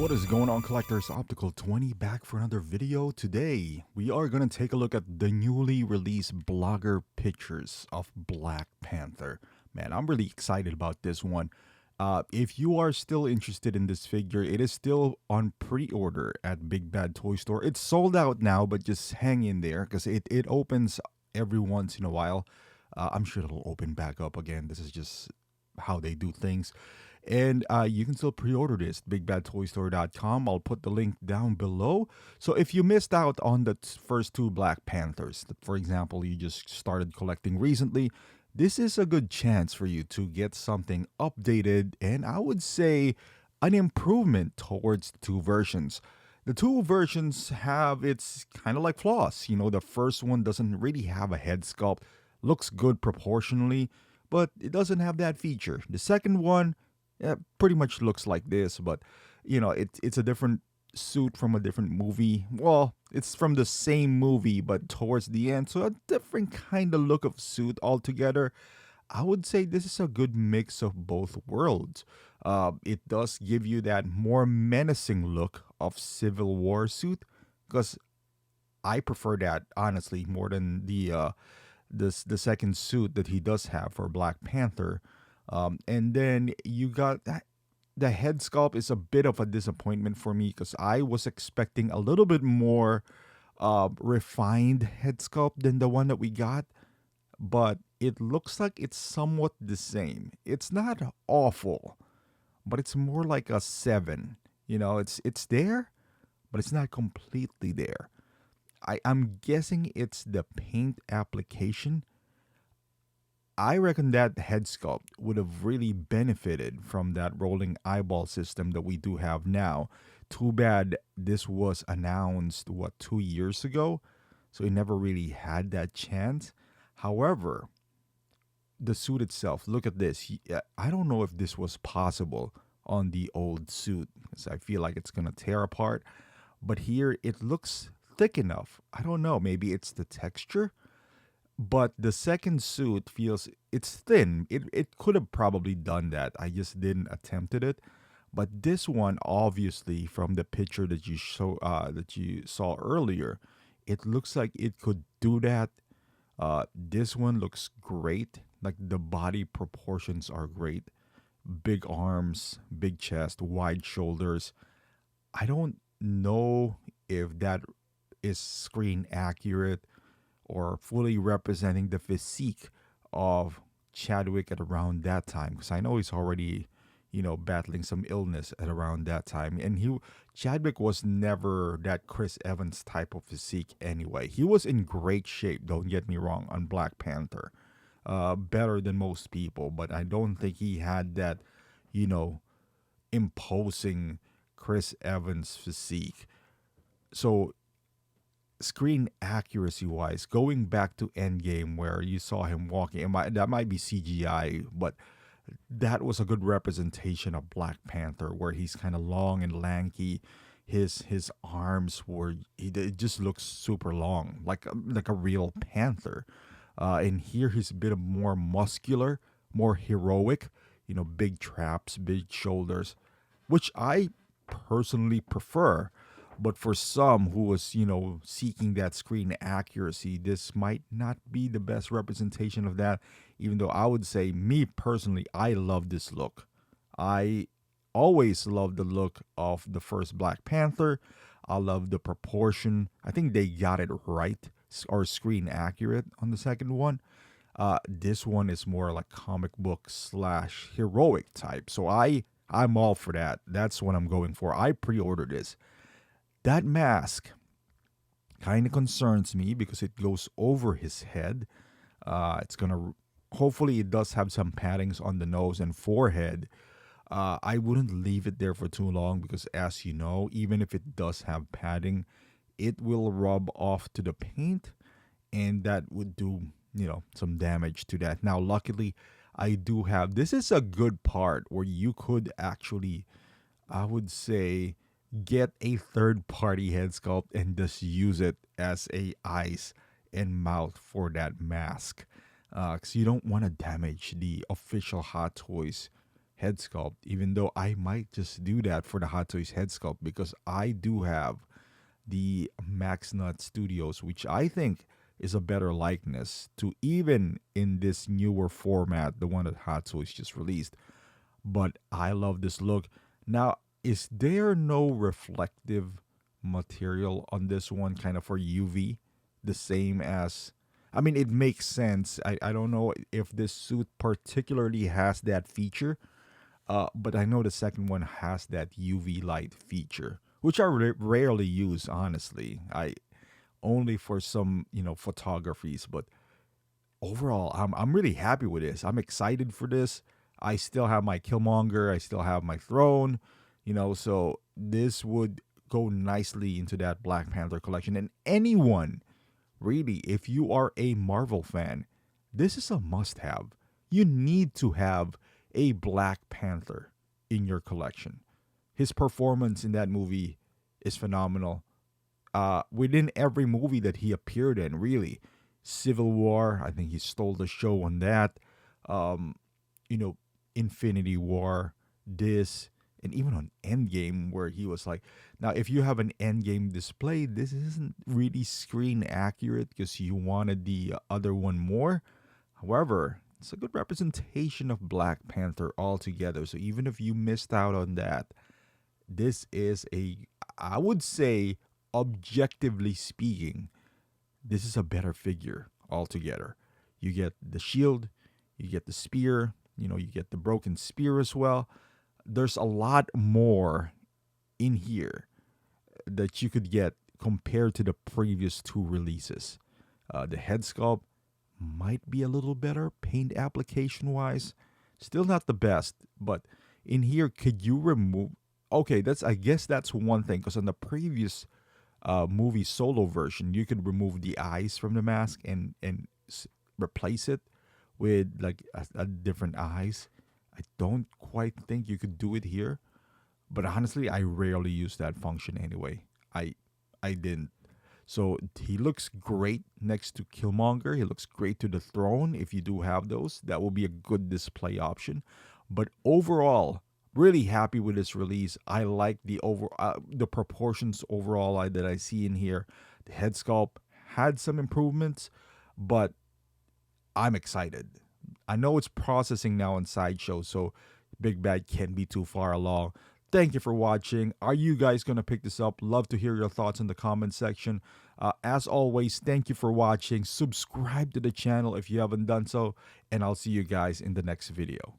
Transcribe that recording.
What is going on, collectors? Optical 20 back for another video. Today we are going to take a look at the newly released blogger pictures of Black Panther. Man, I'm really excited about this one. If you are still interested in this figure, it is still on pre-order at Big Bad Toy Store. It's sold out now, but just hang in there because it opens every once in a while. I'm sure it'll open back up again. This is just how they do things. And you can still pre-order this, bigbadtoystore.com. I'll put the link down below. So if you missed out on the first two Black Panthers, for example, you just started collecting recently, this is a good chance for you to get something updated and I would say an improvement towards the two versions. The two versions have its kind of like flaws. You know, the first one doesn't really have a head sculpt, looks good proportionally, but it doesn't have that feature. The second one, yeah, pretty much looks like this, but you know, it's a different suit from a different movie. Well, it's from the same movie, but towards the end, so a different kind of look of suit altogether. I would say this is a good mix of both worlds. It does give you that more menacing look of Civil War suit, because I prefer that honestly more than the second suit that he does have for Black Panther. And then you got that. The head sculpt is a bit of a disappointment for me because I was expecting a little bit more refined head sculpt than the one that we got, but it looks like it's somewhat the same. It's not awful, but it's more like a seven. You know, it's there, but it's not completely there. I'm guessing it's the paint application. I reckon that head sculpt would have really benefited from that rolling eyeball system that we do have now. Too bad this was announced, what, 2 years ago? So it never really had that chance. However, the suit itself, look at this. I don't know if this was possible on the old suit because I feel like it's going to tear apart. But here it looks thick enough. I don't know. Maybe it's the texture, but the second suit feels it's thin. It could have probably done that. I just didn't attempted it. But this one, obviously, from the picture that you saw earlier, it looks like it could do that. This one looks great. Like the body proportions are great. Big arms, big chest, wide shoulders. I don't know if that is screen accurate or fully representing the physique of Chadwick at around that time, because I know he's already, you know, battling some illness at around that time. And Chadwick was never that Chris Evans type of physique anyway. He was in great shape, don't get me wrong, on Black Panther. Better than most people, but I don't think he had that, you know, imposing Chris Evans physique. So screen accuracy wise, going back to Endgame where you saw him walking, that might be CGI, but that was a good representation of Black Panther where he's kind of long and lanky. His arms were it just looks super long, like a real panther. And here he's a bit of more muscular, more heroic. You know, big traps, big shoulders, which I personally prefer. But for some who was, you know, seeking that screen accuracy, this might not be the best representation of that. Even though I would say, me personally, I love this look. I always loved the look of the first Black Panther. I love the proportion. I think they got it right or screen accurate on the second one. This one is more like comic book slash heroic type. So I'm all for that. That's what I'm going for. I pre-ordered this. That mask kind of concerns me because it goes over his head. It's gonna hopefully it does have some paddings on the nose and forehead. I wouldn't leave it there for too long because, as you know, even if it does have padding, it will rub off to the paint, and that would do, you know, some damage to that. Now, luckily, I do have this is a good part where you could actually, I would say, get a third party head sculpt and just use it as a eyes and mouth for that mask, because you don't want to damage the official Hot Toys head sculpt, even though I might just do that for the Hot Toys head sculpt because I do have the Max Nut Studios, which I think is a better likeness to even in this newer format, the one that Hot Toys just released. But I love this look. Now, is there no reflective material on this one, kind of for UV, the same as? I mean, it makes sense. I don't know if this suit particularly has that feature, but I know the second one has that UV light feature, which I rarely use, honestly. I only for some, photographies, but overall, I'm really happy with this. I'm excited for this. I still have my Killmonger. I still have my throne. So this would go nicely into that Black Panther collection. And anyone, really, if you are a Marvel fan, this is a must-have. You need to have a Black Panther in your collection. His performance in that movie is phenomenal. Within every movie that he appeared in, really. Civil War, I think he stole the show on that. Um, you know, Infinity War, this, and even on Endgame, where he was like, now if you have an Endgame display, this isn't really screen accurate because you wanted the other one more. However, it's a good representation of Black Panther altogether. So even if you missed out on that, this is I would say, objectively speaking, this is a better figure altogether. You get the shield, you get the spear, you get the broken spear as well. There's a lot more in here that you could get compared to the previous two releases. The head sculpt might be a little better paint application wise. Still not the best, but in here, could you remove? Okay, I guess that's one thing because on the previous movie solo version, you could remove the eyes from the mask and replace it with like a different eyes. I don't quite think you could do it here, but honestly, I rarely use that function anyway. I didn't. So he looks great next to Killmonger. He looks great to the throne. If you do have those, that will be a good display option. But overall, really happy with this release. I like the proportions overall that I see in here. The head sculpt had some improvements, but I'm excited. I know it's processing now on Sideshow, so Big Bad can't be too far along. Thank you for watching. Are you guys going to pick this up? Love to hear your thoughts in the comment section. As always, thank you for watching. Subscribe to the channel if you haven't done so, and I'll see you guys in the next video.